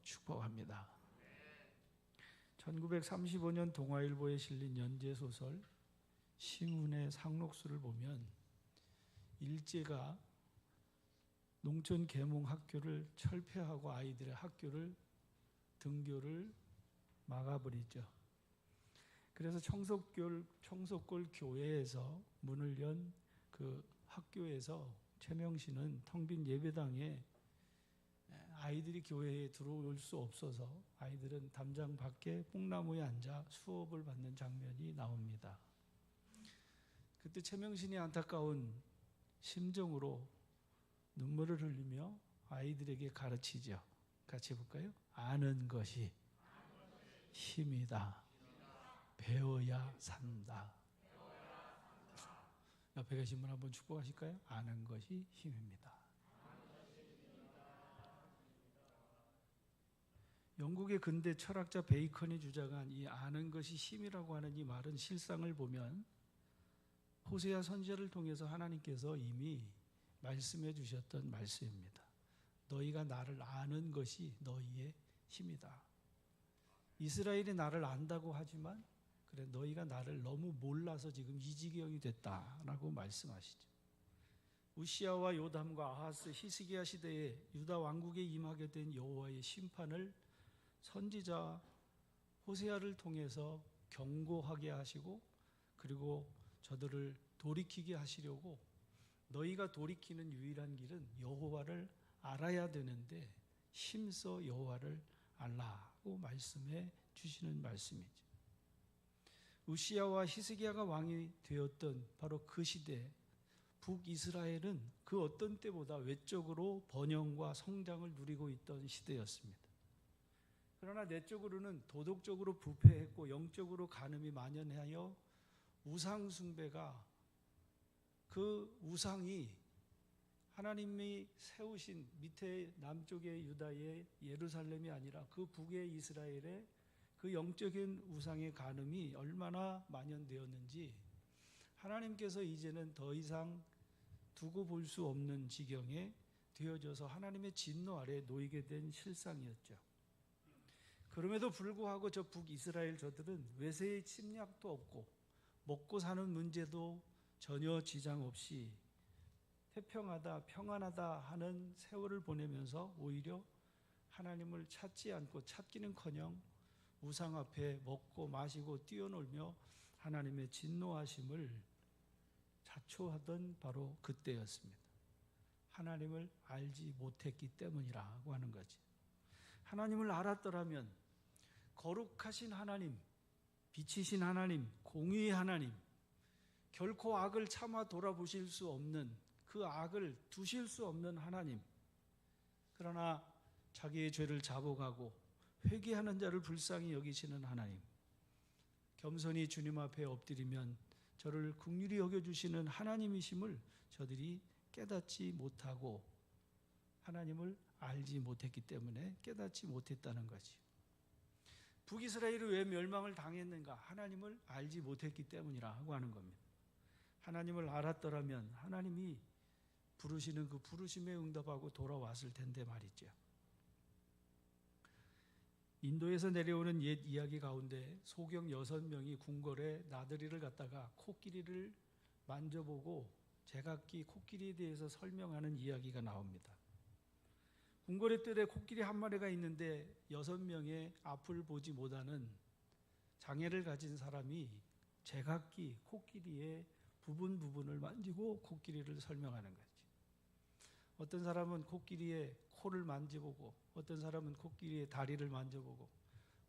축복합니다. 1935년 동아일보에 실린 연재소설 시문의 상록수를 보면 일제가 농촌 계몽 학교를 철폐하고 아이들의 학교를 등교를 막아버리죠. 그래서 청석골 교회에서 문을 연 그 학교에서 최명신은 텅 빈 예배당에 아이들이 교회에 들어올 수 없어서 아이들은 담장 밖에 뽕나무에 앉아 수업을 받는 장면이 나옵니다. 그때 최명신이 안타까운 심정으로 눈물을 흘리며 아이들에게 가르치죠. 같이 볼까요? 아는 것이 힘이다. 배워야 산다. 옆에 계신 분 한번 축복하실까요? 아는 것이 힘입니다. 영국의 근대 철학자 베이컨이 주장한 이 아는 것이 힘이라고 하는 이 말은 실상을 보면 호세아 선지자를 통해서 하나님께서 이미 말씀해 주셨던 말씀입니다. 너희가 나를 아는 것이 너희의 힘이다. 이스라엘이 나를 안다고 하지만 그래 너희가 나를 너무 몰라서 지금 이 지경이 됐다라고 말씀하시죠. 우시아와 요담과 아하스, 히스기야 시대에 유다 왕국에 임하게 된 여호와의 심판을 선지자 호세아를 통해서 경고하게 하시고 그리고 저들을 돌이키게 하시려고 너희가 돌이키는 유일한 길은 여호와를 알아야 되는데 힘써 여호와를 알라고 말씀해 주시는 말씀이죠. 우시아와 히스기야가 왕이 되었던 바로 그 시대 북이스라엘은 그 어떤 때보다 외적으로 번영과 성장을 누리고 있던 시대였습니다. 그러나 내적으로는 도덕적으로 부패했고 영적으로 간음이 만연하여 우상 숭배가 그 우상이 하나님이 세우신 밑에 남쪽의 유다의 예루살렘이 아니라 그 북의 이스라엘의 그 영적인 우상의 간음이 얼마나 만연되었는지 하나님께서 이제는 더 이상 두고 볼 수 없는 지경에 되어져서 하나님의 진노 아래 놓이게 된 실상이었죠. 그럼에도 불구하고 저 북이스라엘 저들은 외세의 침략도 없고 먹고 사는 문제도 전혀 지장 없이 태평하다 평안하다 하는 세월을 보내면서 오히려 하나님을 찾지 않고 찾기는커녕 우상 앞에 먹고 마시고 뛰어놀며 하나님의 진노하심을 자초하던 바로 그때였습니다. 하나님을 알지 못했기 때문이라고 하는 거지. 하나님을 알았더라면 거룩하신 하나님, 빛이신 하나님, 공의의 하나님, 결코 악을 참아 돌아보실 수 없는 그 악을 두실 수 없는 하나님, 그러나 자기의 죄를 자복하고 회개하는 자를 불쌍히 여기시는 하나님, 겸손히 주님 앞에 엎드리면 저를 긍휼히 여겨주시는 하나님이심을 저들이 깨닫지 못하고 하나님을 알지 못했기 때문에 깨닫지 못했다는 거지. 북이스라엘이 왜 멸망을 당했는가? 하나님을 알지 못했기 때문이라고 하는 겁니다. 하나님을 알았더라면 하나님이 부르시는 그 부르심에 응답하고 돌아왔을 텐데 말이죠. 인도에서 내려오는 옛 이야기 가운데 소경 6명이 궁궐에 나들이를 갔다가 코끼리를 만져보고 제각기 코끼리에 대해서 설명하는 이야기가 나옵니다. 궁궐의 뜰에 코끼리 한 마리가 있는데 6명의 앞을 보지 못하는 장애를 가진 사람이 제각기 코끼리의 부분을 만지고 코끼리를 설명하는 거지. 어떤 사람은 코끼리의 코를 만져보고 어떤 사람은 코끼리의 다리를 만져보고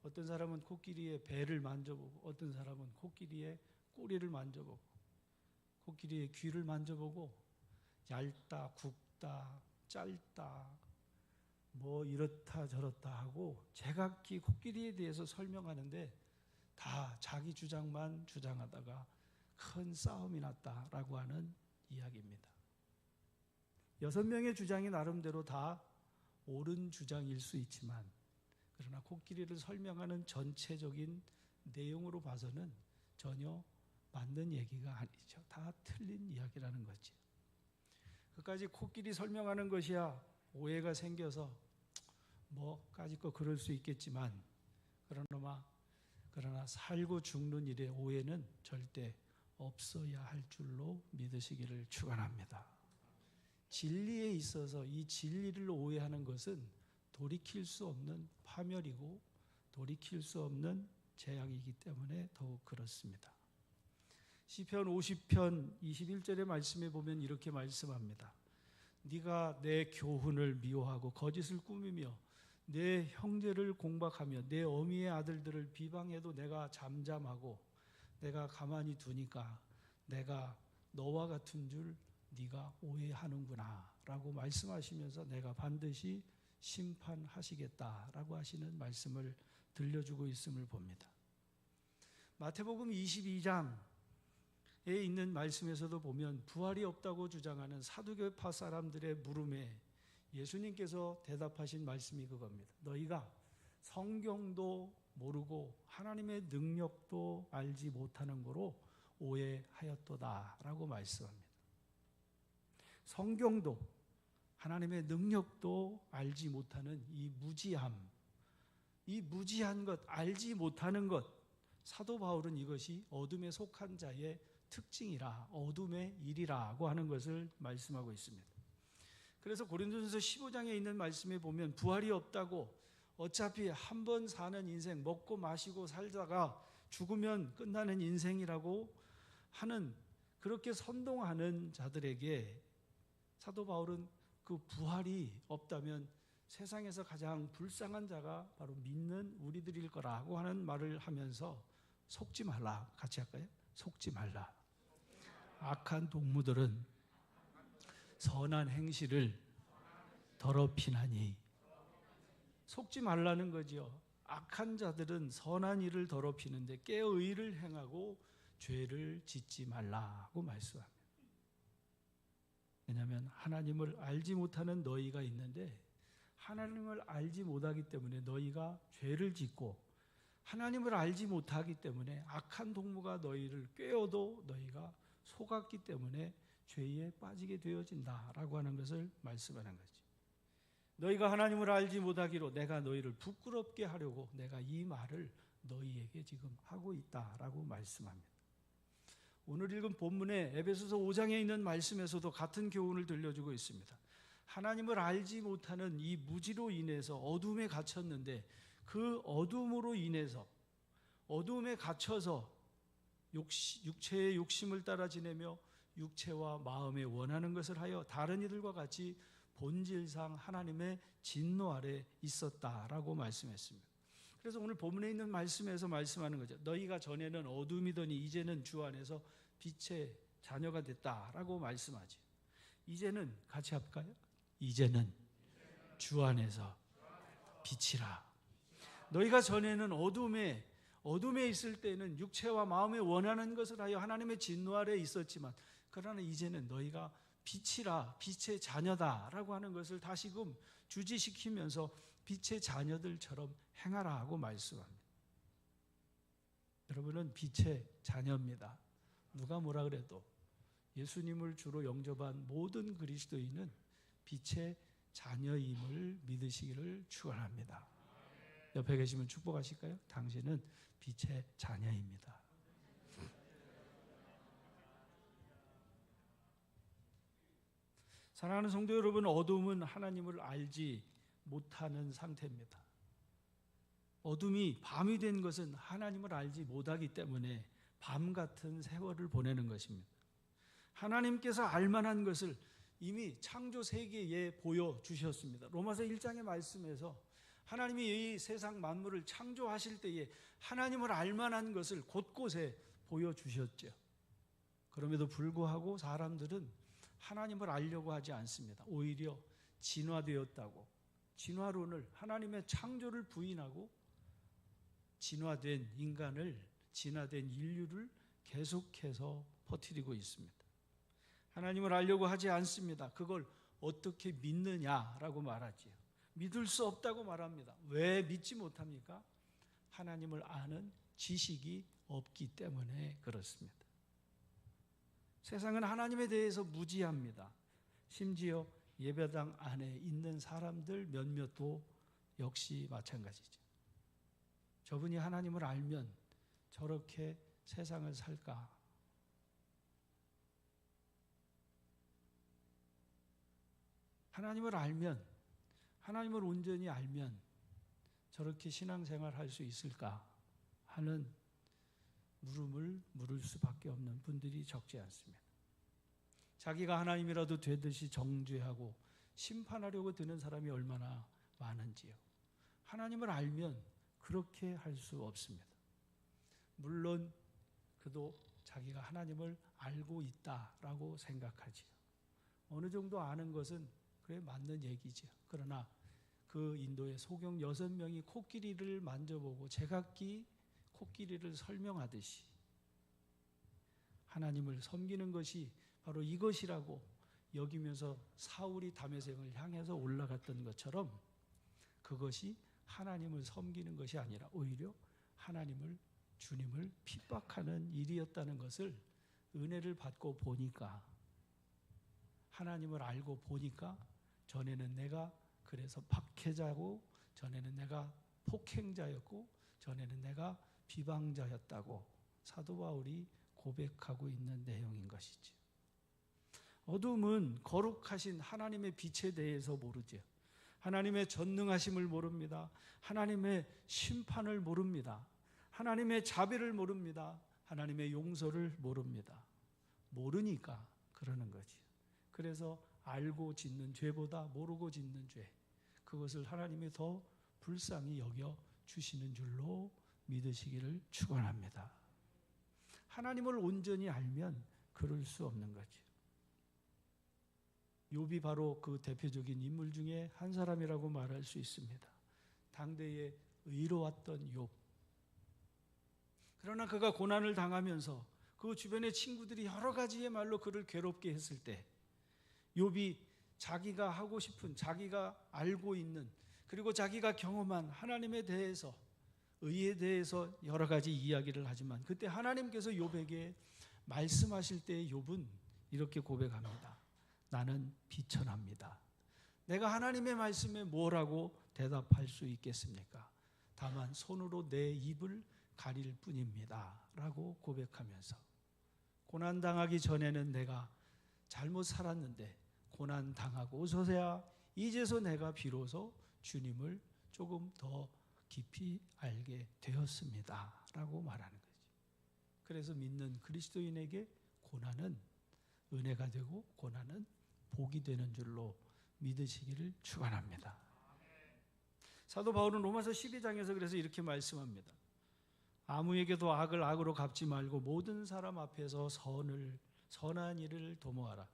어떤 사람은 코끼리의 배를 만져보고 어떤 사람은 코끼리의 꼬리를 만져보고 코끼리의 귀를 만져보고 얇다, 굵다, 짧다, 뭐 이렇다 저렇다 하고 제각기 코끼리에 대해서 설명하는데 다 자기 주장만 주장하다가 큰 싸움이 났다라고 하는 이야기입니다. 6명의 주장이 나름대로 다 옳은 주장일 수 있지만 그러나 코끼리를 설명하는 전체적인 내용으로 봐서는 전혀 맞는 얘기가 아니죠. 다 틀린 이야기라는 거지. 그까지 코끼리 설명하는 것이야 오해가 생겨서 뭐까짓 거 그럴 수 있겠지만 그러나 살고 죽는 일에 오해는 절대 없어야 할 줄로 믿으시기를 축원합니다. 진리에 있어서 이 진리를 오해하는 것은 돌이킬 수 없는 파멸이고 돌이킬 수 없는 재앙이기 때문에 더욱 그렇습니다. 시편 50편 21절의 말씀에 보면 이렇게 말씀합니다. 네가 내 교훈을 미워하고 거짓을 꾸미며 내 형제를 공박하며 내 어미의 아들들을 비방해도 내가 잠잠하고 내가 가만히 두니까 내가 너와 같은 줄 네가 오해하는구나 라고 말씀하시면서 내가 반드시 심판하시겠다라고 하시는 말씀을 들려주고 있음을 봅니다. 마태복음 22장에 있는 말씀에서도 보면 부활이 없다고 주장하는 사두개파 사람들의 물음에 예수님께서 대답하신 말씀이 그겁니다. 너희가 성경도 모르고 하나님의 능력도 알지 못하는 거로 오해하였도다 라고 말씀합니다. 성경도 하나님의 능력도 알지 못하는 이 무지한 것, 알지 못하는 것, 사도 바울은 이것이 어둠에 속한 자의 특징이라, 어둠의 일이라고 하는 것을 말씀하고 있습니다. 그래서 고린도전서 15장에 있는 말씀에 보면 부활이 없다고 어차피 한 번 사는 인생, 먹고 마시고 살다가 죽으면 끝나는 인생이라고 하는, 그렇게 선동하는 자들에게 사도 바울은 그 부활이 없다면 세상에서 가장 불쌍한 자가 바로 믿는 우리들일 거라고 하는 말을 하면서 속지 말라. 같이 할까요? 속지 말라. 악한 동무들은 선한 행실을 더럽히나니. 속지 말라는 거죠. 악한 자들은 선한 일을 더럽히는데 깨어 의를 행하고 죄를 짓지 말라고 말씀합니다. 왜냐하면 하나님을 알지 못하는 너희가 있는데 하나님을 알지 못하기 때문에 너희가 죄를 짓고 하나님을 알지 못하기 때문에 악한 동무가 너희를 꿰어도 너희가 속았기 때문에 죄에 빠지게 되어진다라고 하는 것을 말씀하는 거지. 너희가 하나님을 알지 못하기로 내가 너희를 부끄럽게 하려고 내가 이 말을 너희에게 지금 하고 있다라고 말씀합니다. 오늘 읽은 본문의 에베소서 5장에 있는 말씀에서도 같은 교훈을 들려주고 있습니다. 하나님을 알지 못하는 이 무지로 인해서 어둠에 갇혔는데 그 어둠으로 인해서 어둠에 갇혀서 육체의 욕심을 따라 지내며 육체와 마음에 원하는 것을 하여 다른 이들과 같이 본질상 하나님의 진노 아래 있었다라고 말씀했습니다. 그래서 오늘 본문에 있는 말씀에서 말씀하는 거죠. 너희가 전에는 어둠이더니 이제는 주 안에서 빛의 자녀가 됐다라고 말씀하지. 이제는 같이 할까요? 이제는 주 안에서 빛이라. 너희가 전에는 어둠에 있을 때는 육체와 마음에 원하는 것을 하여 하나님의 진노 아래 있었지만 그러나 이제는 너희가 빛이라, 빛의 자녀다라고 하는 것을 다시금 주지시키면서 빛의 자녀들처럼 행하라 하고 말씀합니다. 여러분은 빛의 자녀입니다. 누가 뭐라 그래도 예수님을 주로 영접한 모든 그리스도인은 빛의 자녀임을 믿으시기를 축원합니다. 옆에 계시면 축복하실까요? 당신은 빛의 자녀입니다. 사랑하는 성도 여러분, 어둠은 하나님을 알지 못하는 상태입니다. 어둠이 밤이 된 것은 하나님을 알지 못하기 때문에 밤 같은 세월을 보내는 것입니다. 하나님께서 알만한 것을 이미 창조 세계에 보여주셨습니다. 로마서 1장의 말씀에서 하나님이 이 세상 만물을 창조하실 때에 하나님을 알만한 것을 곳곳에 보여주셨죠. 그럼에도 불구하고 사람들은 하나님을 알려고 하지 않습니다. 오히려 진화되었다고 진화론을, 하나님의 창조를 부인하고 진화된 인간을, 진화된 인류를 계속해서 퍼뜨리고 있습니다. 하나님을 알려고 하지 않습니다. 그걸 어떻게 믿느냐라고 말하지요. 믿을 수 없다고 말합니다. 왜 믿지 못합니까? 하나님을 아는 지식이 없기 때문에 그렇습니다. 세상은 하나님에 대해서 무지합니다. 심지어 예배당 안에 있는 사람들 몇몇도 역시 마찬가지죠. 저분이 하나님을 알면 저렇게 세상을 살까? 하나님을 알면, 하나님을 온전히 알면 저렇게 신앙생활 할 수 있을까 하는 물음을 물을 수밖에 없는 분들이 적지 않습니다. 자기가 하나님이라도 되듯이 정죄하고 심판하려고 드는 사람이 얼마나 많은지요. 하나님을 알면 그렇게 할 수 없습니다. 물론 그도 자기가 하나님을 알고 있다라고 생각하지요. 어느 정도 아는 것은 그래 맞는 얘기죠. 그러나 그 인도의 소경 6명이 코끼리를 만져보고 제각기 코끼리를 설명하듯이 하나님을 섬기는 것이 바로 이것이라고 여기면서 사울이 다메섹을 향해서 올라갔던 것처럼 그것이 하나님을 섬기는 것이 아니라 오히려 하나님을, 주님을 핍박하는 일이었다는 것을 은혜를 받고 보니까, 하나님을 알고 보니까 전에는 내가 그래서 박해자고, 전에는 내가 폭행자였고, 전에는 내가 비방자였다고 사도 바울이 고백하고 있는 내용인 것이죠. 어둠은 거룩하신 하나님의 빛에 대해서 모르죠. 하나님의 전능하심을 모릅니다. 하나님의 심판을 모릅니다. 하나님의 자비를 모릅니다. 하나님의 용서를 모릅니다. 모르니까 그러는 거지. 그래서 알고 짓는 죄보다 모르고 짓는 죄, 그것을 하나님이 더 불쌍히 여겨 주시는 줄로 믿으시기를 축원합니다. 하나님을 온전히 알면 그럴 수 없는 거죠. 욥이 바로 그 대표적인 인물 중에 한 사람이라고 말할 수 있습니다. 당대에 의로웠던 욥. 그러나 그가 고난을 당하면서 그 주변의 친구들이 여러 가지의 말로 그를 괴롭게 했을 때 욥이 자기가 하고 싶은, 자기가 알고 있는, 그리고 자기가 경험한 하나님에 대해서, 의에 대해서 여러 가지 이야기를 하지만 그때 하나님께서 욥에게 말씀하실 때 욥은 이렇게 고백합니다. 나는 비천합니다. 내가 하나님의 말씀에 뭐라고 대답할 수 있겠습니까? 다만 손으로 내 입을 가릴 뿐입니다. 라고 고백하면서 고난당하기 전에는 내가 잘못 살았는데 고난당하고서야 이제서 내가 비로소 주님을 조금 더 깊이 알게 되었습니다. 라고 말하는 거지. 그래서 믿는 그리스도인에게 고난은 은혜가 되고 고난은 복이 되는 줄로 믿으시기를 축원합니다. 사도 바울은 로마서 12장에서 그래서 이렇게 말씀합니다. 아무에게도 악을 악으로 갚지 말고 모든 사람 앞에서 선한 일을 도모하라.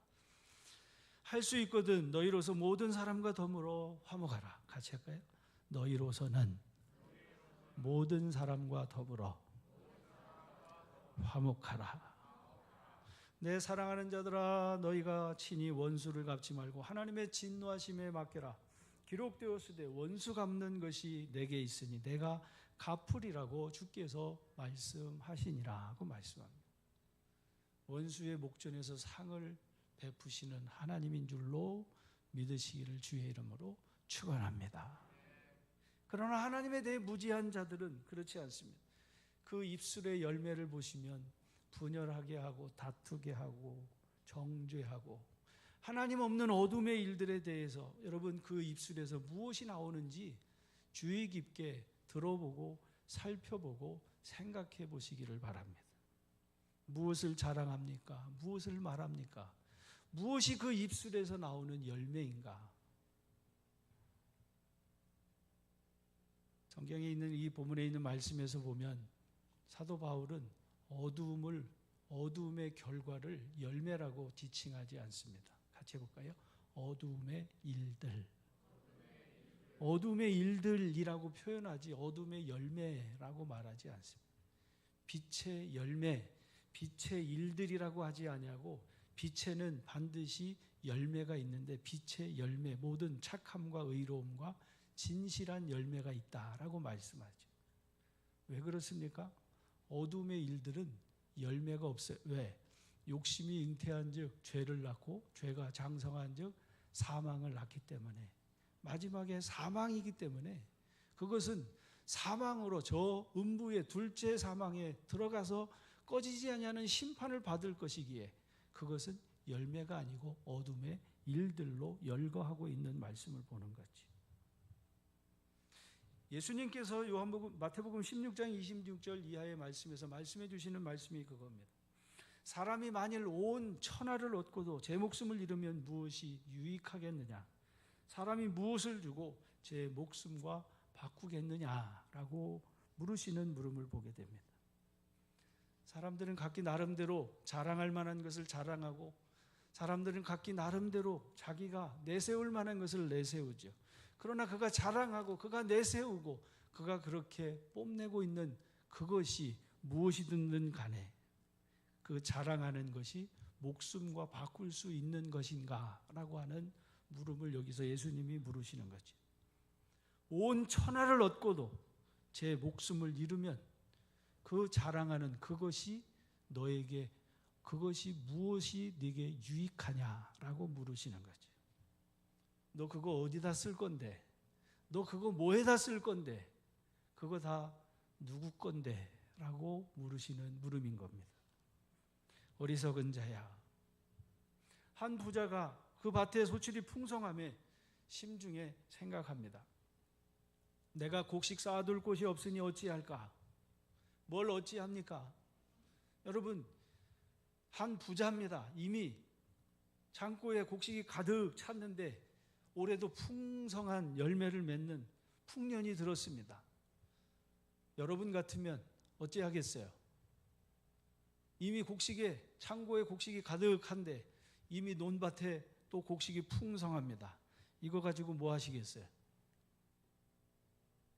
할 수 있거든 너희로서 모든 사람과 더불어 화목하라. 같이 할까요? 너희로서는 모든 사람과 더불어 화목하라. 내 사랑하는 자들아, 너희가 친히 원수를 갚지 말고 하나님의 진노하심에 맡겨라. 기록되었으되 원수 갚는 것이 내게 있으니 내가 갚으리라고 주께서 말씀하시니라 하고 말씀합니다. 원수의 목전에서 상을 베푸시는 하나님인 줄로 믿으시기를 주의 이름으로 축원합니다. 그러나 하나님에 대해 무지한 자들은 그렇지 않습니다. 그 입술의 열매를 보시면 분열하게 하고 다투게 하고 정죄하고 하나님 없는 어둠의 일들에 대해서 여러분 그 입술에서 무엇이 나오는지 주의 깊게 들어보고 살펴보고 생각해 보시기를 바랍니다. 무엇을 자랑합니까? 무엇을 말합니까? 무엇이 그 입술에서 나오는 열매인가? 성경에 있는 이 본문에 있는 말씀에서 보면 사도 바울은 어두움의 결과를 열매라고 지칭하지 않습니다. 같이 해볼까요? 어두움의 일들. 어둠의 일들이라고 표현하지 어둠의 열매라고 말하지 않습니다. 빛의 열매, 빛의 일들이라고 하지 아니하고 빛에는 반드시 열매가 있는데 빛의 열매, 모든 착함과 의로움과 진실한 열매가 있다라고 말씀하죠. 왜 그렇습니까? 어둠의 일들은 열매가 없어요. 왜? 욕심이 잉태한 즉 죄를 낳고 죄가 장성한 즉 사망을 낳기 때문에 마지막에 사망이기 때문에 그것은 사망으로 저 음부의 둘째 사망에 들어가서 꺼지지 아니하는 심판을 받을 것이기에 그것은 열매가 아니고 어둠의 일들로 열거하고 있는 말씀을 보는 거지. 예수님께서 마태복음 16장 26절 이하의 말씀에서 말씀해 주시는 말씀이 그겁니다. 사람이 만일 온 천하를 얻고도 제 목숨을 잃으면 무엇이 유익하겠느냐? 사람이 무엇을 주고 제 목숨과 바꾸겠느냐라고 물으시는 물음을 보게 됩니다. 사람들은 각기 나름대로 자랑할 만한 것을 자랑하고 사람들은 각기 나름대로 자기가 내세울 만한 것을 내세우죠. 그러나 그가 자랑하고 그가 내세우고 그가 그렇게 뽐내고 있는 그것이 무엇이든 간에 그 자랑하는 것이 목숨과 바꿀 수 있는 것인가? 라고 하는 물음을 여기서 예수님이 물으시는 거죠. 온 천하를 얻고도 제 목숨을 잃으면 그 자랑하는 그것이 너에게 그것이 무엇이 네게 유익하냐라고 물으시는 거죠. 너 그거 어디다 쓸 건데? 너 그거 뭐에다 쓸 건데? 그거 다 누구 건데? 라고 물으시는 물음인 겁니다. 어리석은 자야. 한 부자가 그 밭에 소출이 풍성함에 심중에 생각합니다. 내가 곡식 쌓아둘 곳이 없으니 어찌할까? 뭘 어찌합니까? 여러분, 한 부자입니다. 이미 창고에 곡식이 가득 찼는데 올해도 풍성한 열매를 맺는 풍년이 들었습니다. 여러분 같으면 어찌하겠어요? 이미 창고에 곡식이 가득한데 이미 논밭에 또 곡식이 풍성합니다. 이거 가지고 뭐 하시겠어요?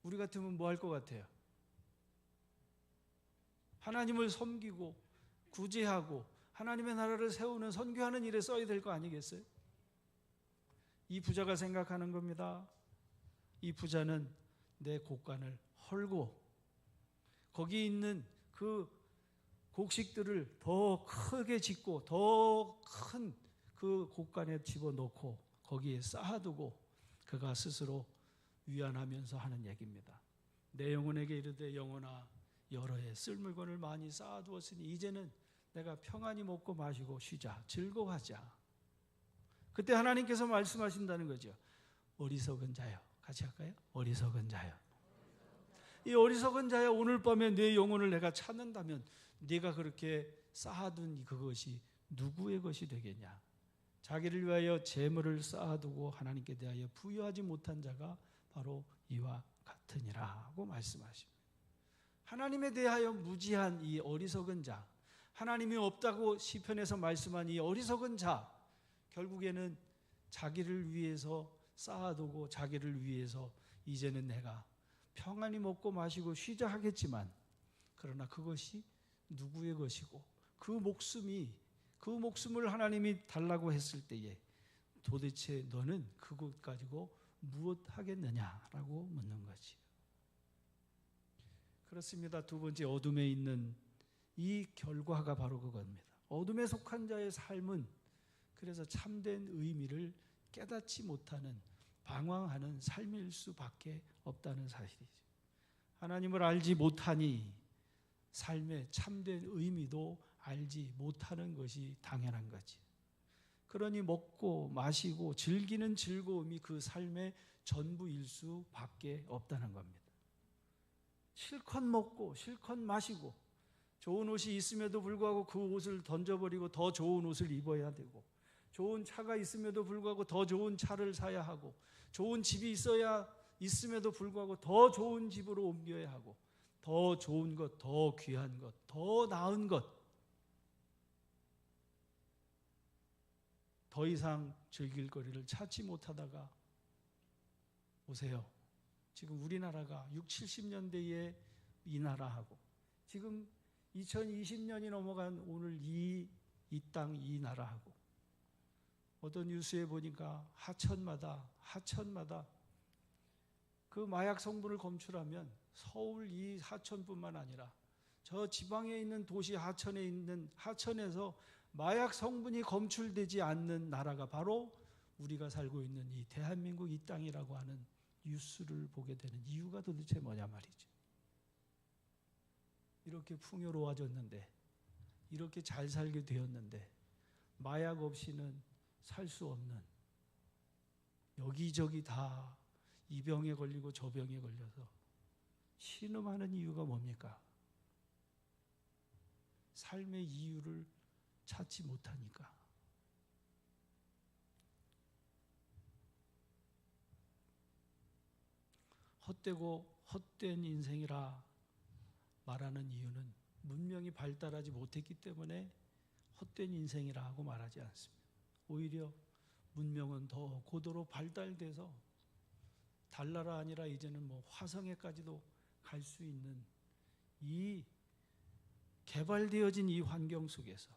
우리 같으면 뭐 할 것 같아요? 하나님을 섬기고 구제하고 하나님의 나라를 세우는 선교하는 일에 써야 될 거 아니겠어요? 이 부자가 생각하는 겁니다. 이 부자는 내 곡간을 헐고 거기 있는 그 곡식들을 더 크게 짓고 더 큰 그 곡간에 집어넣고 거기에 쌓아두고 그가 스스로 위안하면서 하는 얘기입니다. 내 영혼에게 이르되 영혼아 여러 해 쓸 물건을 많이 쌓아두었으니 이제는 내가 평안히 먹고 마시고 쉬자, 즐거워하자. 그때 하나님께서 말씀하신다는 거죠. 어리석은 자여. 같이 할까요? 어리석은 자여. 이 어리석은 자여, 오늘 밤에 내 영혼을 내가 찾는다면 네가 그렇게 쌓아둔 그것이 누구의 것이 되겠냐? 자기를 위하여 재물을 쌓아두고 하나님께 대하여 부여하지 못한 자가 바로 이와 같으니라고 말씀하십니다. 하나님에 대하여 무지한 이 어리석은 자, 하나님이 없다고 시편에서 말씀한 이 어리석은 자, 결국에는 자기를 위해서 쌓아두고 자기를 위해서 이제는 내가 평안히 먹고 마시고 쉬자 하겠지만 그러나 그것이 누구의 것이고 그 목숨을 하나님이 달라고 했을 때에 도대체 너는 그것 가지고 무엇 하겠느냐라고 묻는 거지. 그렇습니다. 두 번째, 어둠에 있는 이 결과가 바로 그겁니다. 어둠에 속한 자의 삶은 그래서 참된 의미를 깨닫지 못하는 방황하는 삶일 수밖에 없다는 사실이죠. 하나님을 알지 못하니 삶의 참된 의미도 알지 못하는 것이 당연한 거지. 그러니 먹고 마시고 즐기는 즐거움이 그 삶의 전부일 수밖에 없다는 겁니다. 실컷 먹고 실컷 마시고 좋은 옷이 있음에도 불구하고 그 옷을 던져버리고 더 좋은 옷을 입어야 되고 좋은 차가 있음에도 불구하고 더 좋은 차를 사야 하고 좋은 집이 있음에도 불구하고 더 좋은 집으로 옮겨야 하고 더 좋은 것, 더 귀한 것, 더 나은 것, 더 이상 즐길 거리를 찾지 못하다가 보세요. 지금 우리나라가 60, 70년대에 이 나라하고 지금 2020년이 넘어간 오늘 이 땅 이 나라하고 어떤 뉴스에 보니까 하천마다 그 마약 성분을 검출하면 서울 이 하천뿐만 아니라 저 지방에 있는 도시 하천에서 마약 성분이 검출되지 않는 나라가 바로 우리가 살고 있는 이 대한민국 이 땅이라고 하는 뉴스를 보게 되는 이유가 도대체 뭐냐 말이죠. 이렇게 풍요로워졌는데, 이렇게 잘 살게 되었는데 마약 없이는 살 수 없는, 여기저기 다 이 병에 걸리고 저 병에 걸려서 신음하는 이유가 뭡니까? 삶의 이유를 찾지 못하니까. 헛되고 헛된 인생이라 말하는 이유는 문명이 발달하지 못했기 때문에 헛된 인생이라 하고 말하지 않습니다. 오히려 문명은 더 고도로 발달돼서 달나라 아니라 이제는 뭐 화성에까지도 갈 수 있는 이 개발되어진 이 환경 속에서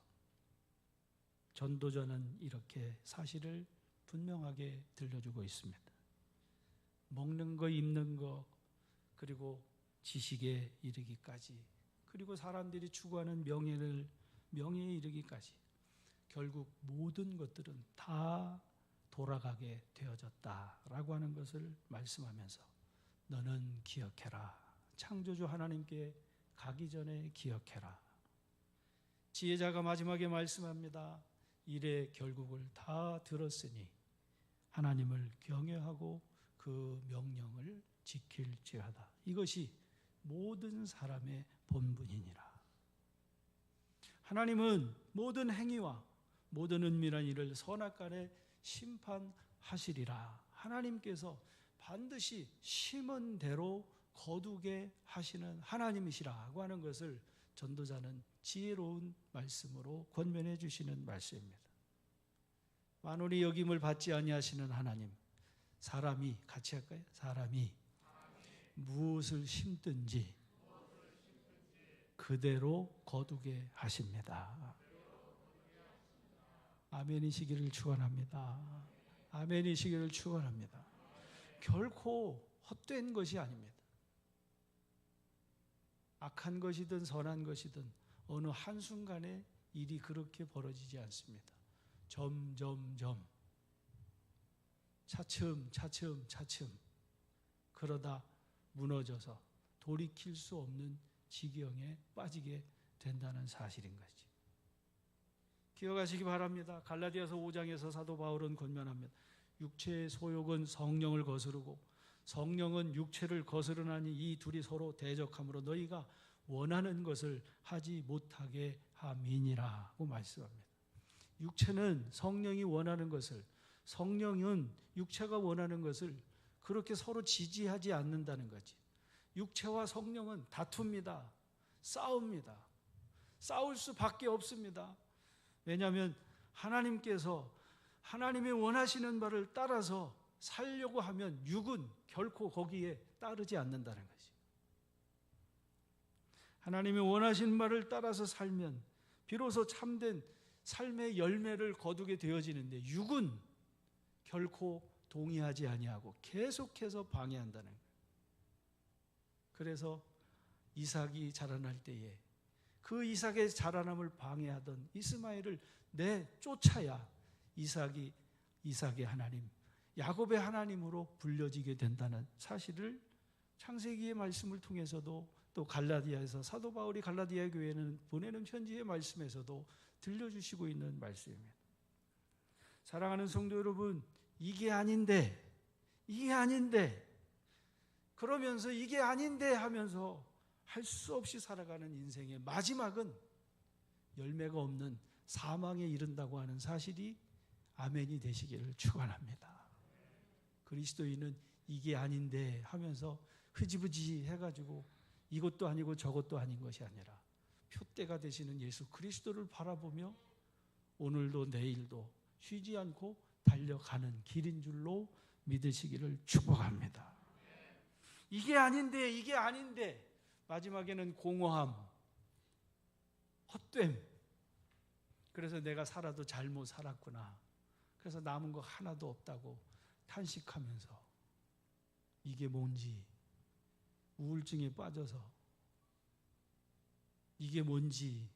전도자는 이렇게 사실을 분명하게 들려주고 있습니다. 먹는 거, 입는 거, 그리고 지식에 이르기까지, 그리고 사람들이 추구하는 명예에 이르기까지 결국 모든 것들은 다 돌아가게 되어졌다라고 하는 것을 말씀하면서 너는 기억해라. 창조주 하나님께 가기 전에 기억해라. 지혜자가 마지막에 말씀합니다. 일의 결국을 다 들었으니 하나님을 경외하고 그 명령을 지킬지어다. 이것이 모든 사람의 본분이니라. 하나님은 모든 행위와 모든 은밀한 일을 선악간에 심판하시리라. 하나님께서 반드시 심은 대로 거두게 하시는 하나님이시라고 하는 것을 전도자는 지혜로운 말씀으로 권면해 주시는 말씀입니다. 만원이 여김을 받지 아니하시는 하나님, 사람이 같이 할까요? 사람이 무엇을 심든지 그대로 거두게 하십니다. 아멘이시기를 축원합니다. 아멘이시기를 축원합니다. 결코 헛된 것이 아닙니다. 악한 것이든 선한 것이든 어느 한순간에 일이 그렇게 벌어지지 않습니다. 점점점 차츰 그러다 무너져서 돌이킬 수 없는 지경에 빠지게 된다는 사실인 거지. 기억하시기 바랍니다. 갈라디아서 5장에서 사도 바울은 권면합니다. 육체의 소욕은 성령을 거스르고 성령은 육체를 거스르나니 이 둘이 서로 대적함으로 너희가 원하는 것을 하지 못하게 함이니라고 말씀합니다. 육체는 성령이 원하는 것을, 성령은 육체가 원하는 것을 그렇게 서로 지지하지 않는다는 거지. 육체와 성령은 다툽니다. 싸웁니다. 싸울 수밖에 없습니다. 왜냐하면 하나님께서 하나님의 원하시는 바를 따라서 살려고 하면 육은 결코 거기에 따르지 않는다는 것이. 하나님이 원하신 바를 따라서 살면 비로소 참된 삶의 열매를 거두게 되어지는데 육은 결코 동의하지 아니하고 계속해서 방해한다는 거예요. 그래서 이삭이 자라날 때에 그 이삭의 자라남을 방해하던 이스마엘을 내쫓아야 이삭의 하나님, 야곱의 하나님으로 불려지게 된다는 사실을 창세기의 말씀을 통해서도 또 갈라디아에서 사도 바울이 갈라디아 교회는 보내는 편지의 말씀에서도 들려주시고 있는 말씀입니다. 사랑하는 성도 여러분, 이게 아닌데 그러면서 이게 아닌데 하면서 할 수 없이 살아가는 인생의 마지막은 열매가 없는 사망에 이른다고 하는 사실이 아멘이 되시기를 축원합니다. 그리스도인은 이게 아닌데 하면서 흐지부지 해가지고 이것도 아니고 저것도 아닌 것이 아니라 표대가 되시는 예수 그리스도를 바라보며 오늘도 내일도 쉬지 않고 달려가는 길인 줄로 믿으시기를 축복합니다. 이게 아닌데 마지막에는 공허함, 헛됨. 그래서 내가 살아도 잘못 살았구나. 그래서 남은 거 하나도 없다고 탄식하면서 이게 뭔지 우울증에 빠져서 이게 뭔지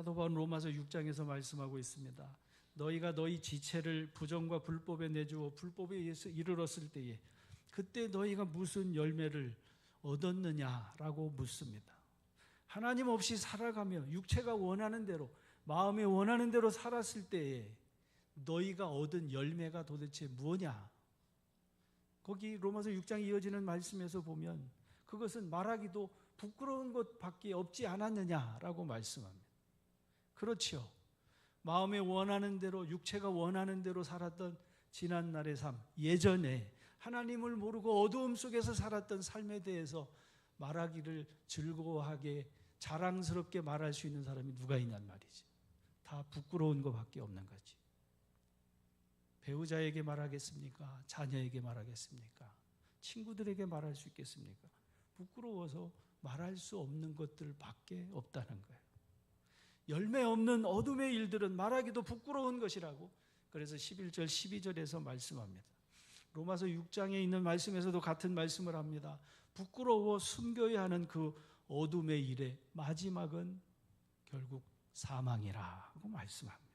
사도 바울은 로마서 6장에서 말씀하고 있습니다. 너희가 너희 지체를 부정과 불법에 내주어 불법에 의해서 이르렀을 때에 그때 너희가 무슨 열매를 얻었느냐라고 묻습니다. 하나님 없이 살아가며 육체가 원하는 대로, 마음이 원하는 대로 살았을 때에 너희가 얻은 열매가 도대체 무엇냐? 거기 로마서 6장 이어지는 말씀에서 보면 그것은 말하기도 부끄러운 것밖에 없지 않았느냐라고 말씀합니다. 그렇죠. 마음에 원하는 대로, 육체가 원하는 대로 살았던 지난날의 삶, 예전에 하나님을 모르고 어두움 속에서 살았던 삶에 대해서 말하기를 즐거워하게 자랑스럽게 말할 수 있는 사람이 누가 있냔 말이지. 다 부끄러운 것밖에 없는 거지. 배우자에게 말하겠습니까? 자녀에게 말하겠습니까? 친구들에게 말할 수 있겠습니까? 부끄러워서 말할 수 없는 것들밖에 없다는 거예요. 열매 없는 어둠의 일들은 말하기도 부끄러운 것이라고 그래서 11절 12절에서 말씀합니다. 로마서 6장에 있는 말씀에서도 같은 말씀을 합니다. 부끄러워 숨겨야 하는 그 어둠의 일의 마지막은 결국 사망이라고 말씀합니다.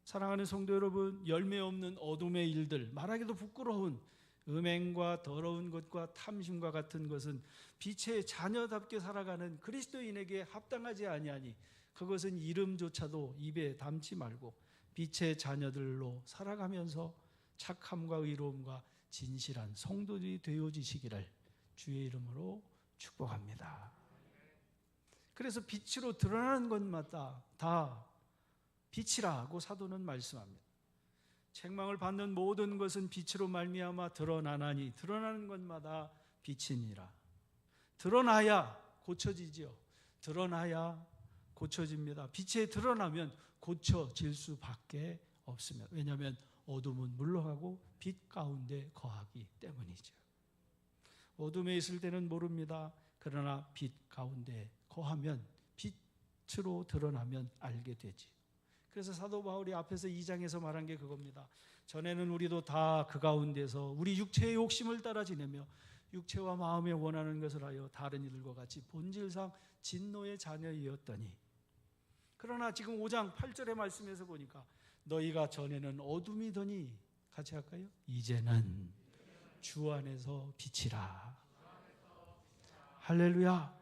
사랑하는 성도 여러분, 열매 없는 어둠의 일들, 말하기도 부끄러운 음행과 더러운 것과 탐심과 같은 것은 빛의 자녀답게 살아가는 그리스도인에게 합당하지 아니하니 그것은 이름조차도 입에 담지 말고 빛의 자녀들로 살아가면서 착함과 의로움과 진실한 성도들이 되어지시기를 주의 이름으로 축복합니다. 그래서 빛으로 드러나는 것마다 다 빛이라고 사도는 말씀합니다. 책망을 받는 모든 것은 빛으로 말미암아 드러나나니 드러나는 것마다 빛이니라. 드러나야 고쳐지지요. 드러나야 고쳐집니다. 빛에 드러나면 고쳐질 수밖에 없습니다. 왜냐하면 어둠은 물러가고 빛 가운데 거하기 때문이죠. 어둠에 있을 때는 모릅니다. 그러나 빛 가운데 거하면 빛으로 드러나면 알게 되지. 그래서 사도 바울이 앞에서 2장에서 말한 게 그겁니다. 전에는 우리도 다 그 가운데서 우리 육체의 욕심을 따라 지내며 육체와 마음에 원하는 것을 하여 다른 이들과 같이 본질상 진노의 자녀이었더니 그러나 지금 5장 8절의 말씀에서 보니까 너희가 전에는 어둠이더니 같이 할까요? 이제는 주 안에서 빛이라. 할렐루야.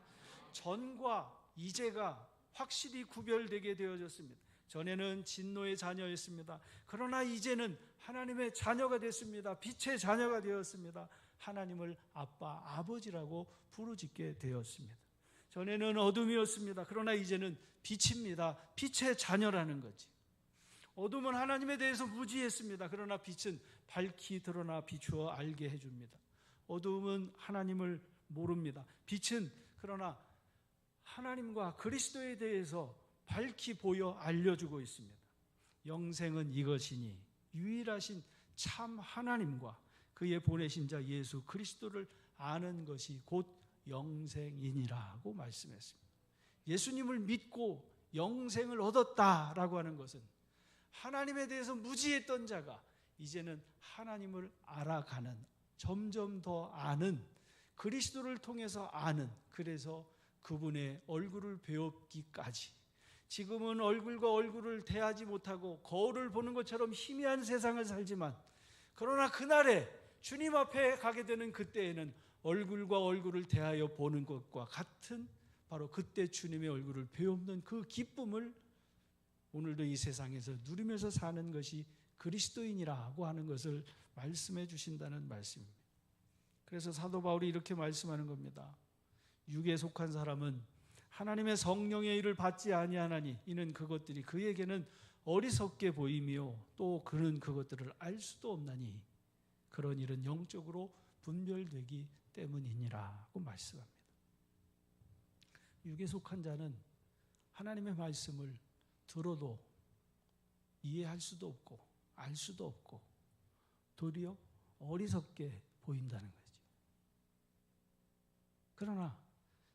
전과 이제가 확실히 구별되게 되어졌습니다. 전에는 진노의 자녀였습니다. 그러나 이제는 하나님의 자녀가 됐습니다. 빛의 자녀가 되었습니다. 하나님을 아빠, 아버지라고 부르짖게 되었습니다. 전에는 어둠이었습니다. 그러나 이제는 빛입니다. 빛의 자녀라는 거지. 어둠은 하나님에 대해서 무지했습니다. 그러나 빛은 밝히 드러나 비추어 알게 해줍니다. 어둠은 하나님을 모릅니다. 빛은 그러나 하나님과 그리스도에 대해서 밝히 보여 알려주고 있습니다. 영생은 이것이니 유일하신 참 하나님과 그의 보내신 자 예수 그리스도를 아는 것이 곧 영생이니라고 말씀했습니다. 예수님을 믿고 영생을 얻었다라고 하는 것은 하나님에 대해서 무지했던 자가 이제는 하나님을 알아가는, 점점 더 아는, 그리스도를 통해서 아는, 그래서 그분의 얼굴을 배우기까지 지금은 얼굴과 얼굴을 대하지 못하고 거울을 보는 것처럼 희미한 세상을 살지만 그러나 그날에 주님 앞에 가게 되는 그때에는 얼굴과 얼굴을 대하여 보는 것과 같은 바로 그때 주님의 얼굴을 배우는 그 기쁨을 오늘도 이 세상에서 누리면서 사는 것이 그리스도인이라고 하는 것을 말씀해 주신다는 말씀입니다. 그래서 사도 바울이 이렇게 말씀하는 겁니다. 육에 속한 사람은 하나님의 성령의 일을 받지 아니하나니 이는 그것들이 그에게는 어리석게 보이며 또 그는 그것들을 알 수도 없나니 그런 일은 영적으로 분별되기 때문이니라고 말씀합니다. 육에 속한 자는 하나님의 말씀을 들어도 이해할 수도 없고 알 수도 없고 도리어 어리석게 보인다는 거죠. 그러나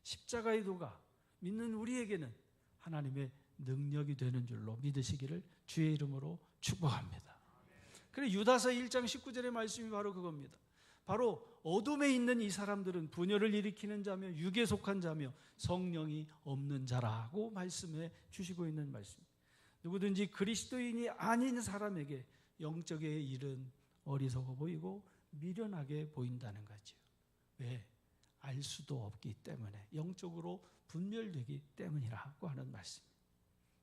십자가의 도가 믿는 우리에게는 하나님의 능력이 되는 줄로 믿으시기를 주의 이름으로 축복합니다. 그래 유다서 1장 19절의 말씀이 바로 그겁니다. 바로 어둠에 있는 이 사람들은 분열을 일으키는 자며 육에 속한 자며 성령이 없는 자라고 말씀해 주시고 있는 말씀입니다. 누구든지 그리스도인이 아닌 사람에게 영적의 일은 어리석어 보이고 미련하게 보인다는 거죠. 왜? 알 수도 없기 때문에, 영적으로 분별되기 때문이라고 하는 말씀입니다.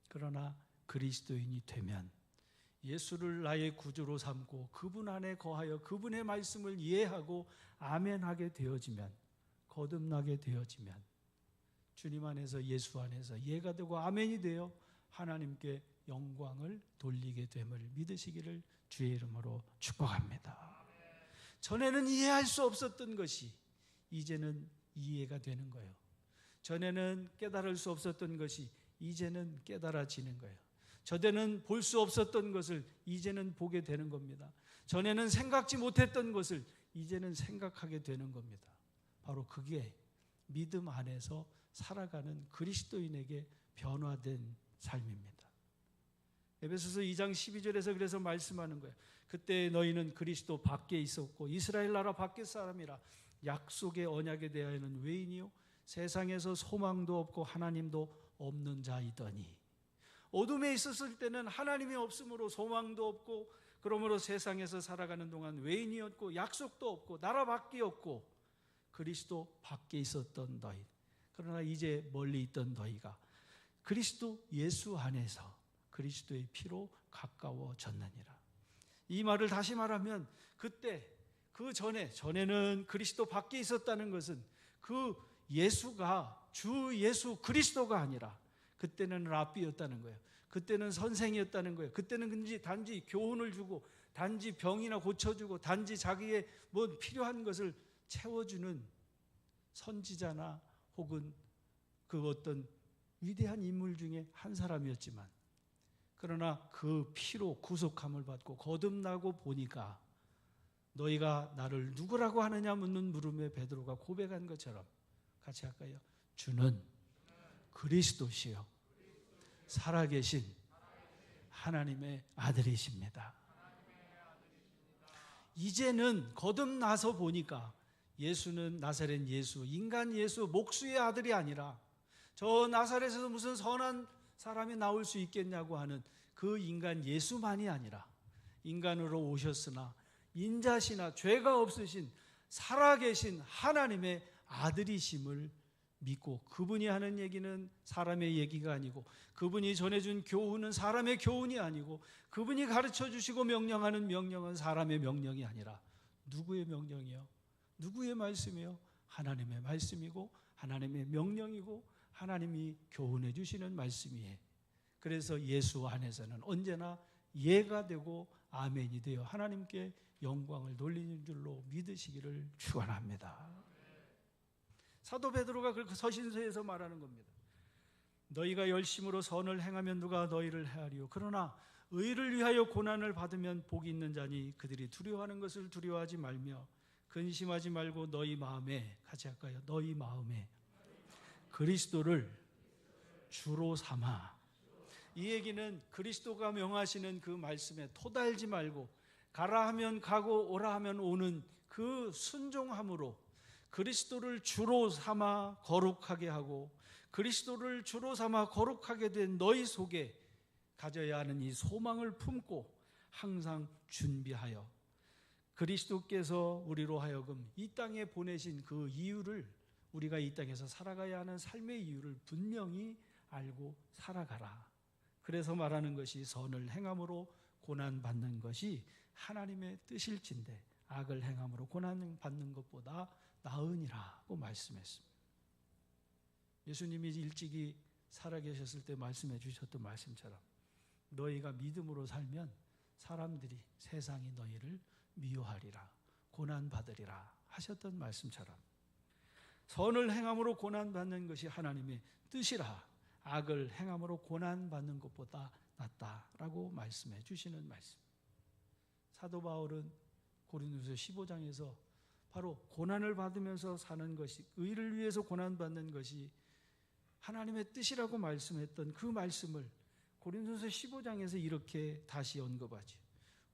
그러나 그리스도인이 되면 예수를 나의 구주로 삼고 그분 안에 거하여 그분의 말씀을 이해하고 아멘하게 되어지면, 거듭나게 되어지면 주님 안에서, 예수 안에서 이해가 되고 아멘이 되어 하나님께 영광을 돌리게 됨을 믿으시기를 주의 이름으로 축복합니다. 전에는 이해할 수 없었던 것이 이제는 이해가 되는 거예요. 전에는 깨달을 수 없었던 것이 이제는 깨달아지는 거예요. 전에는 볼 수 없었던 것을 이제는 보게 되는 겁니다. 전에는 생각지 못했던 것을 이제는 생각하게 되는 겁니다. 바로 그게 믿음 안에서 살아가는 그리스도인에게 변화된 삶입니다. 에베소서 2장 12절에서 그래서 말씀하는 거예요. 그때 너희는 그리스도 밖에 있었고 이스라엘 나라 밖의 사람이라 약속의 언약에 대하여는 외인이요 세상에서 소망도 없고 하나님도 없는 자이더니. 어둠에 있었을 때는 하나님이 없으므로 소망도 없고, 그러므로 세상에서 살아가는 동안 외인이었고 약속도 없고 나라 밖이었고 그리스도 밖에 있었던 너희. 그러나 이제 멀리 있던 너희가 그리스도 예수 안에서 그리스도의 피로 가까워졌느니라. 이 말을 다시 말하면, 그때 그 전에는 그리스도 밖에 있었다는 것은 그 예수가 주 예수 그리스도가 아니라 그때는 랍비였다는 거예요. 그때는 선생이었다는 거예요. 그때는 단지 교훈을 주고 단지 병이나 고쳐주고 단지 자기의 뭐 필요한 것을 채워주는 선지자나 혹은 그 어떤 위대한 인물 중에 한 사람이었지만, 그러나 그 피로 구속함을 받고 거듭나고 보니까 너희가 나를 누구라고 하느냐 묻는 물음에 베드로가 고백한 것처럼 같이 할까요? 주는 그리스도시요 살아계신 하나님의 아들이십니다. 이제는 거듭나서 보니까 예수는 나사렛 예수, 인간 예수, 목수의 아들이 아니라 저 나사렛에서 무슨 선한 사람이 나올 수 있겠냐고 하는 그 인간 예수만이 아니라 인간으로 오셨으나 인자시나 죄가 없으신 살아계신 하나님의 아들이심을 믿고, 그분이 하는 얘기는 사람의 얘기가 아니고, 그분이 전해준 교훈은 사람의 교훈이 아니고, 그분이 가르쳐 주시고 명령하는 명령은 사람의 명령이 아니라 누구의 명령이요? 누구의 말씀이요? 하나님의 말씀이고 하나님의 명령이고 하나님이 교훈해 주시는 말씀이에요. 그래서 예수 안에서는 언제나 예가 되고 아멘이 되어 하나님께 영광을 돌리는 줄로 믿으시기를 축원합니다. 사도 베드로가 그 서신서에서 말하는 겁니다. 너희가 열심으로 선을 행하면 누가 너희를 헤아리요. 그러나 의를 위하여 고난을 받으면 복이 있는 자니 그들이 두려워하는 것을 두려워하지 말며 근심하지 말고 너희 마음에, 같이 할까요? 너희 마음에 그리스도를 주로 삼아. 이 얘기는 그리스도가 명하시는 그 말씀에 토달지 말고 가라 하면 가고 오라 하면 오는 그 순종함으로 그리스도를 주로 삼아 거룩하게 하고, 그리스도를 주로 삼아 거룩하게 된 너희 속에 가져야 하는 이 소망을 품고 항상 준비하여 그리스도께서 우리로 하여금 이 땅에 보내신 그 이유를, 우리가 이 땅에서 살아가야 하는 삶의 이유를 분명히 알고 살아가라. 그래서 말하는 것이 선을 행함으로 고난받는 것이 하나님의 뜻일진데 악을 행함으로 고난받는 것보다 나으니라고 말씀했습니다. 예수님이 일찍이 살아계셨을 때 말씀해 주셨던 말씀처럼 너희가 믿음으로 살면 사람들이, 세상이 너희를 미워하리라, 고난받으리라 하셨던 말씀처럼 선을 행함으로 고난받는 것이 하나님의 뜻이라 악을 행함으로 고난받는 것보다 낫다라고 말씀해 주시는 말씀. 사도 바울은 고린도서 15장에서 바로 고난을 받으면서 사는 것이, 의를 위해서 고난받는 것이 하나님의 뜻이라고 말씀했던 그 말씀을 고린도서 15장에서 이렇게 다시 언급하죠.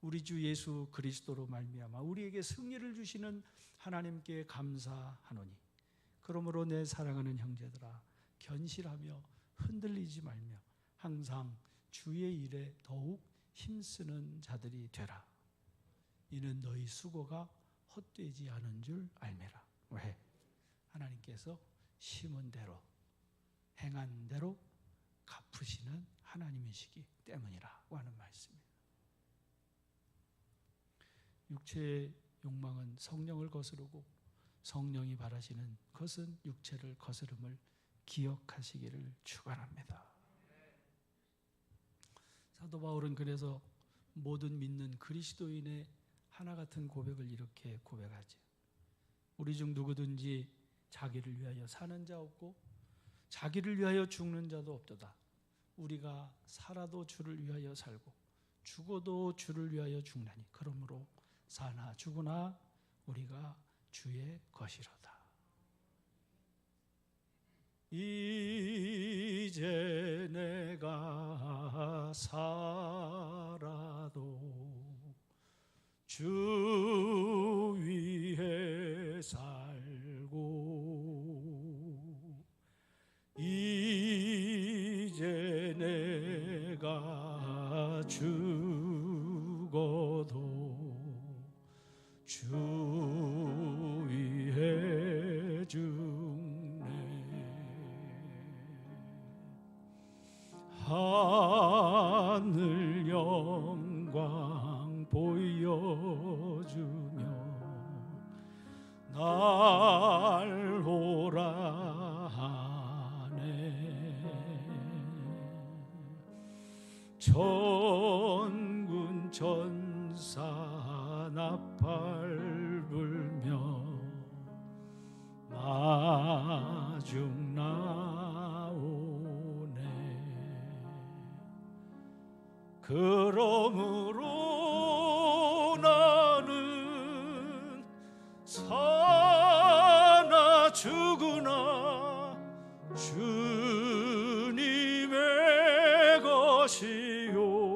우리 주 예수 그리스도로 말미암아 우리에게 승리를 주시는 하나님께 감사하노니 그러므로 내 사랑하는 형제들아 견실하며 흔들리지 말며 항상 주의 일에 더욱 힘쓰는 자들이 되라. 이는 너희 수고가 헛되지 않은 줄 알매라. 왜? 하나님께서 심은 대로 행한 대로 갚으시는 하나님이시기 때문이라고 하는 말씀입니다. 육체의 욕망은 성령을 거스르고 성령이 바라시는 것은 육체를 거스름을 기억하시기를 축원합니다. 사도 바울은 그래서 모든 믿는 그리스도인의 하나 같은 고백을 이렇게 고백하죠. 우리 중 누구든지 자기를 위하여 사는 자 없고 자기를 위하여 죽는 자도 없도다. 우리가 살아도 주를 위하여 살고 죽어도 주를 위하여 죽나니 그러므로 사나 죽으나 우리가 주의 것이로다. 이제 내가 살아도 주 위에 살고 이제 내가 죽어도 주 위에 죽네. 하늘 영광 보여주며 날 오라 하네. 천군 천사 나팔 불며 마중 나오네. 그러므로 나는 사나 죽으나 주님의 것이요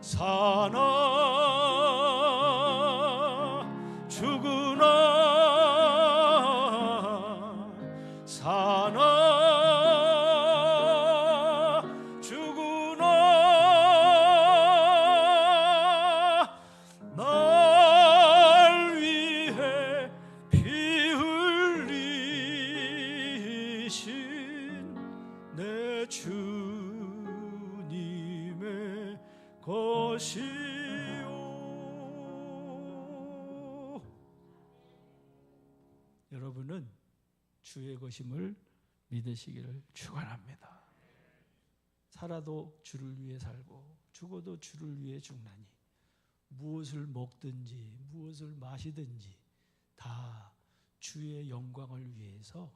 사나 죽으나 사나 날 위해 피 흘리신 내 주님의 것이요. 여러분은 주의 것임을 믿으시기를 축원합니다. 살아도 주를 위해 살고 죽어도 주를 위해 죽나니 무엇을 먹든지 무엇을 마시든지 다 주의 영광을 위해서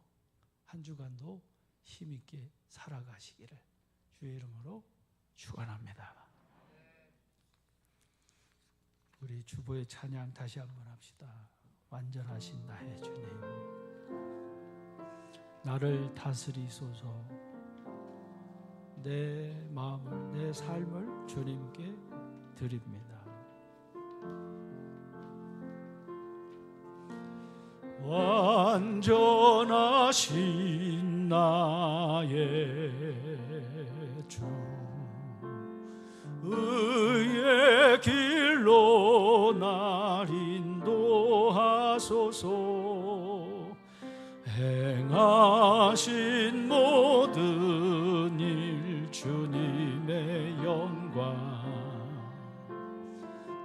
한 주간도 힘있게 살아가시기를 주의 이름으로 축원합니다. 우리 주보의 찬양 다시 한번 합시다. 완전하신 나의 주님, 나를 다스리소서. 내 마음을, 내 삶을 주님께 드립니다. 완전하신 나의 주, 의의 길로 날 인도하소서. 행하신 모든 일 주님의 영광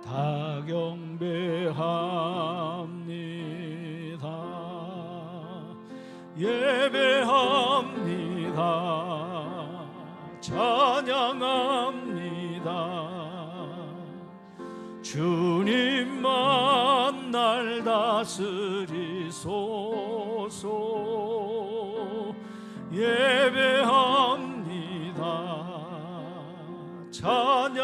다 경배합니다. 예배합니다. 찬양합니다. 주님만 날 다스리소서. 예배합니다. 찬양합니다.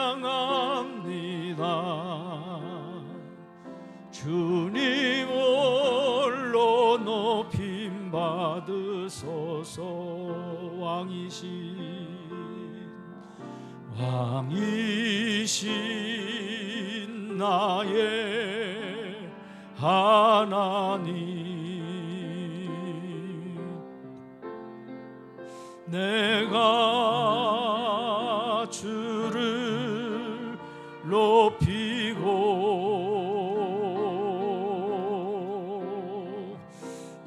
주님 홀로 높임 받으소서. 왕이신 나의 하나님, 내가 주를 높이고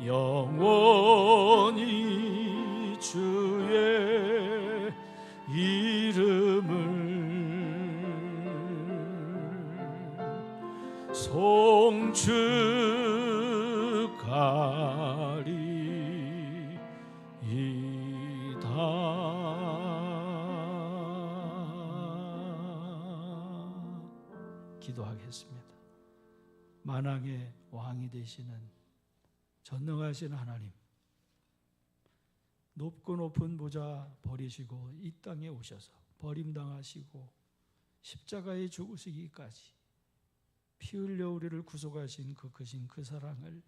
영원히 주의 이름을 송축하리이다. 기도하겠습니다. 만왕의 왕이 되시는 전능하신 하나님, 높고 높은 보좌 버리시고 이 땅에 오셔서 버림당하시고 십자가에 죽으시기까지 피 흘려 우리를 구속하신 그 크신 그 사랑을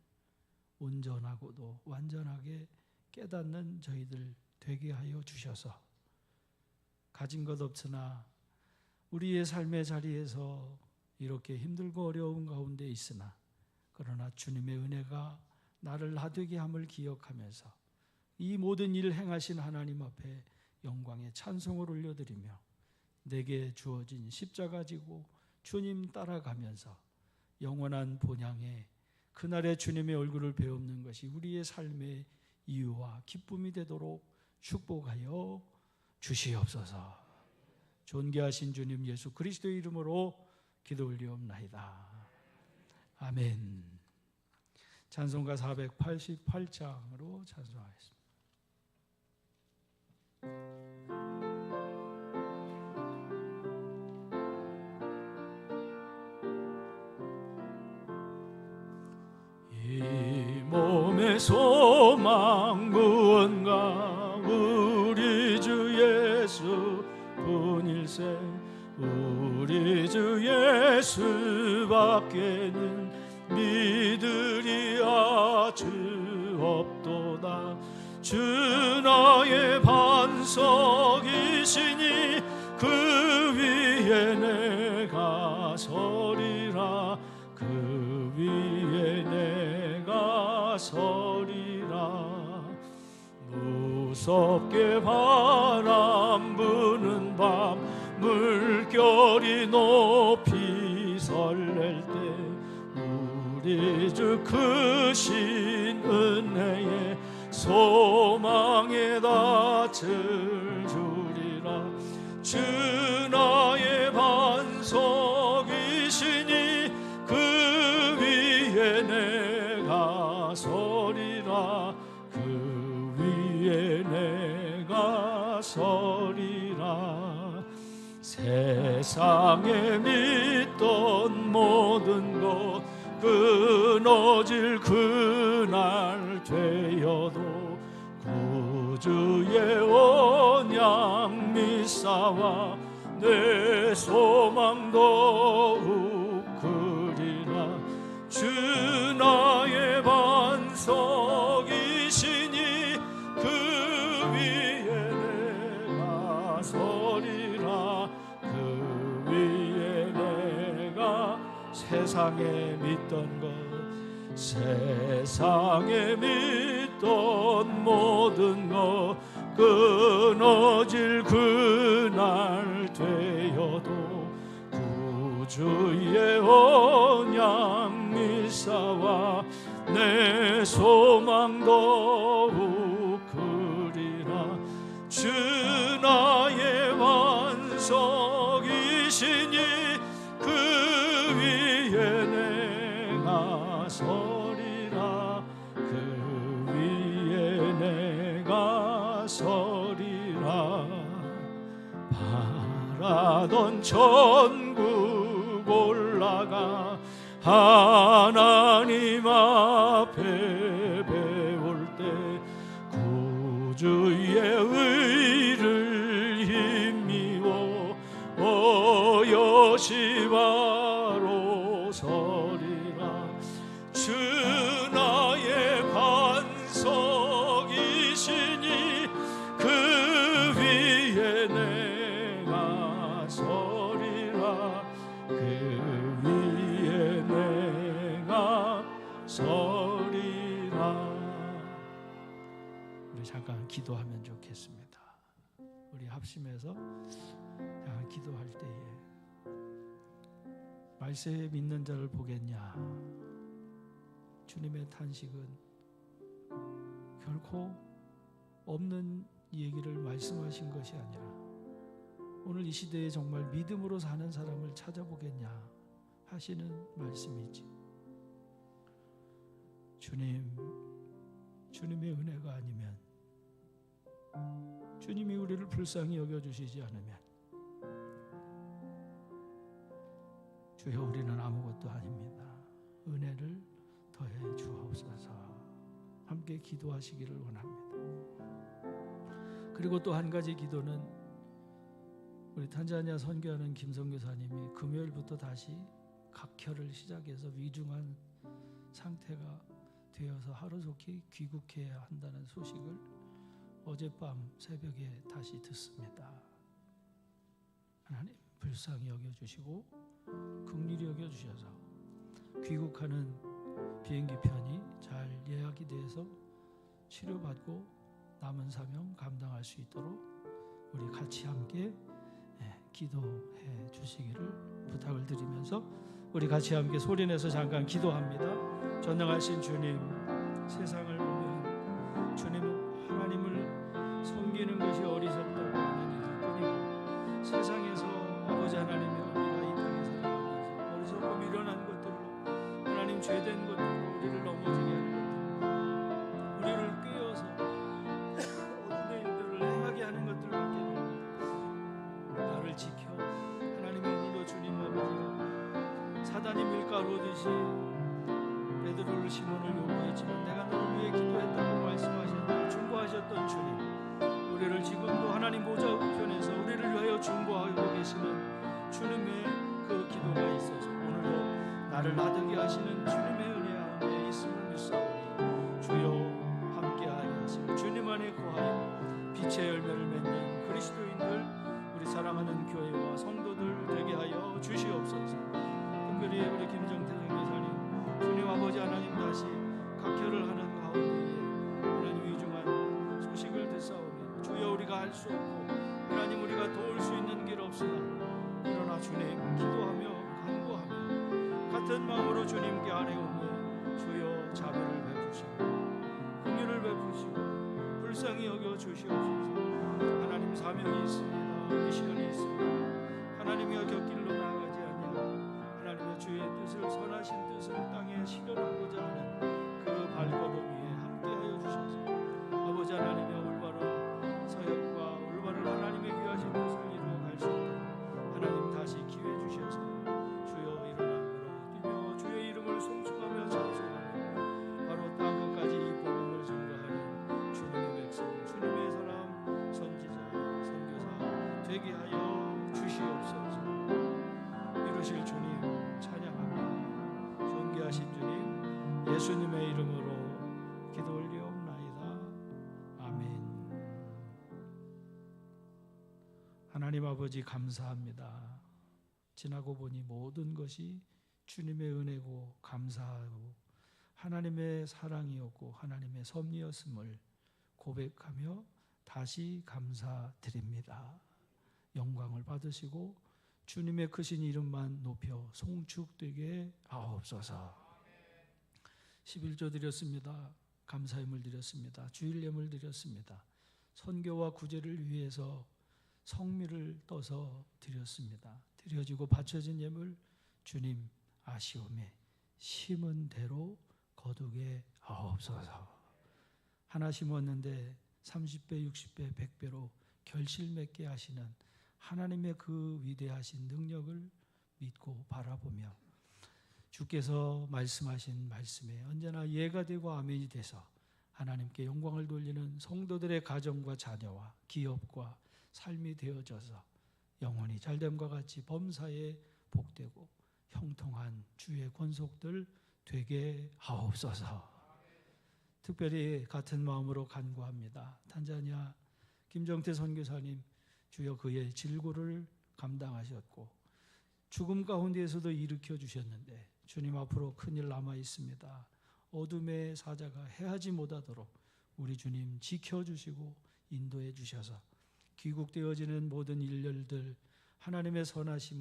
온전하고도 완전하게 깨닫는 저희들 되게 하여 주셔서 가진 것 없으나 우리의 삶의 자리에서 이렇게 힘들고 어려운 가운데 있으나 그러나 주님의 은혜가 나를 나되게 함을 기억하면서 이 모든 일을 행하신 하나님 앞에 영광의 찬송을 올려드리며 내게 주어진 십자가 지고 주님 따라가면서 영원한 본향에 그날의 주님의 얼굴을 배우는 것이 우리의 삶의 이유와 기쁨이 되도록 축복하여 주시옵소서. 존귀하신 주님 예수 그리스도의 이름으로 기도 올리옵나이다. 아멘. 찬송가 488장으로 찬송하겠습니다. 이 몸의 소망 무언가 우리 주 예수 뿐일세. 우리 주 예수밖에는 믿으리 아주 없도다. 주 나의 반석이시니 그 위에 내가 서리라. 그 위에 내가 서리라. 무섭게 바람 부는 밤 물결이 높이 설렐 때 우리 주 크신 은혜에 소망에 닿을 주리라. 주 나의 반석이시니 그 위에 내가 서리라. 그 위에 내가 서리라. 세상에 믿던 모든 것 끊어질 그날 되어도 구주의 언약 미사와 내 소망 더욱 크리라. 주 나의 반석이시니 그 위에 내가 서리라. 그 위에 내가 세상에 믿던 것 세상에 믿던 모든 것 끊어질 그날 되어도 구주의 언약 미사와 내 소망 더욱 크리라. 주 나의 반석이시니 그 위에 내가 서리라. 그 위에 내가 서리라. 바라던 천국 올라가 하나님 앞에 배울 때 구주의 의를 힘입어 여시 바로 서리라. 주 나의 반석이시니 그 위에 내가 그 위에 내가 서리라. 우리 잠깐 기도하면 좋겠습니다. 우리 합심해서 기도할 때에 말세에 믿는 자를 보겠냐. 주님의 탄식은 결코 없는 얘기를 말씀하신 것이 아니라 오늘 이 시대에 정말 믿음으로 사는 사람을 찾아보겠냐 하시는 말씀이지. 주님의 은혜가 아니면, 주님이 우리를 불쌍히 여겨주시지 않으면 주여 우리는 아무것도 아닙니다. 은혜를 더해 주옵소서. 함께 기도하시기를 원합니다. 그리고 또 한 가지 기도는 우리 탄자니아 선교하는 김선교사님이 금요일부터 다시 각혈을 시작해서 위중한 상태가 되어서 하루속히 귀국해야 한다는 소식을 어젯밤 새벽에 다시 듣습니다. 하나님 불쌍히 여겨주시고 긍휼히 여겨주셔서 귀국하는 비행기 편이 잘 예약이 돼서 치료받고 남은 사명 감당할 수 있도록 우리 같이 함께 기도해 주시기를 부탁을 드리면서 우리 같이 함께 소리내서 잠깐 기도합니다. 전능하신 주님, 세상을 보면 주님은 하나님을 섬기는 것이 어리석다고 하는 이들 뿐이고, 세상에서 아버지 하나님의 우리가 이 땅에 살아가면서 어리석고 미련한 것들로, 하나님 죄된 것들로 우리를 넘어지게 하는 것들, 우리를 꿰어서 어둠의 일들을 행하게 하는 것들밖에 나를 지켜. 하나님 오늘도 주님 아버지가 사단이 밀가루듯이 베드로를 시몬을 요구했지만 내가 너를 위해 기도했다고 말씀하셨고 중보하셨던 주님, 우리를 지금도 하나님 보좌 우편에서 우리를 위하여 중보하고 계시는 주님의 그 기도가 있어서 오늘도 나를 나되게 하시는 주님의 은혜 안에 있음을 믿사오니 주여 함께하여 하시고 주님 안에 거하여 빛의 열매를 맺는 그리스도인들, 우리 사랑하는 교회와 성도들 되게 하여 주시옵소서. 특별히 우리 김정태 선교사님, 주님 아버지 하나님 다시 각혈을 하는 가운데에 하나님 위중한 소식을 듣사오니 주여 우리가 할 수 없고 하나님 우리가 도울 수 있는 길 없으나 그러나 주님 기도하며 간구하며 같은 마음으로 주님께 아뢰오니 주여 자비를 베푸시고 긍휼을 베푸시고 불쌍히 여겨 주시옵소서. 하나님 사명이 있습니다. 미션이 있습니다. 하나님과 곁길로 나아가지 아니하고 하나님의 주의 뜻을, 선하신 뜻을 땅에 실현하고자 하는 그 발걸음 위에 함께하여 주셔서 아버지 하나님의 올바른 사역과 올바른 하나님의 귀하신 뜻을 이루어갈 수 있도록 하나님 다시 기회 주셔서 주여 일어나 뛰며 주의 이름을 송축하며 찬송하며 바로 땅 끝까지 이 복음을 증거하는 주님의 백성, 주님의 사람, 선지자, 선교사 되게 하여 주시옵소서. 이루실 주님 찬양합니다. 존귀하신 주님, 예수님의 이름으로 기도 올리옵나이다. 아멘. 하나님 아버지 감사합니다. 지나고 보니 모든 것이 주님의 은혜고 감사하고 하나님의 사랑이었고 하나님의 섭리였음을 고백하며 다시 감사드립니다. 영광을 받으시고 주님의 크신 이름만 높여 송축되게 하옵소서. 11조 드렸습니다. 감사임을 드렸습니다. 주일 예물 드렸습니다. 선교와 구제를 위해서 성미를 떠서 드렸습니다. 드려지고 바쳐진 예물 주님 아시오매 심은 대로 거두게 하옵소서. 하나 심었는데 30배, 60배, 100배로 결실 맺게 하시는 하나님의 그 위대하신 능력을 믿고 바라보며 주께서 말씀하신 말씀에 언제나 예가 되고 아멘이 돼서 하나님께 영광을 돌리는 성도들의 가정과 자녀와 기업과 삶이 되어져서 영원히 잘됨과 같이 범사에 복되고 형통한 주의 권속들 되게 하옵소서. 특별히 같은 마음으로 간구합니다. 탄자니아 김정태 선교사님, 주여 그의 질고를 감당하셨고 죽음 가운데에서도 일으켜 주셨는데 주님 앞으로 큰일 남아 있습니다. 어둠의 사자가 해하지 못하도록 우리 주님 지켜주시고 인도해 주셔서 귀국되어지는 모든 일들들 하나님의 선하심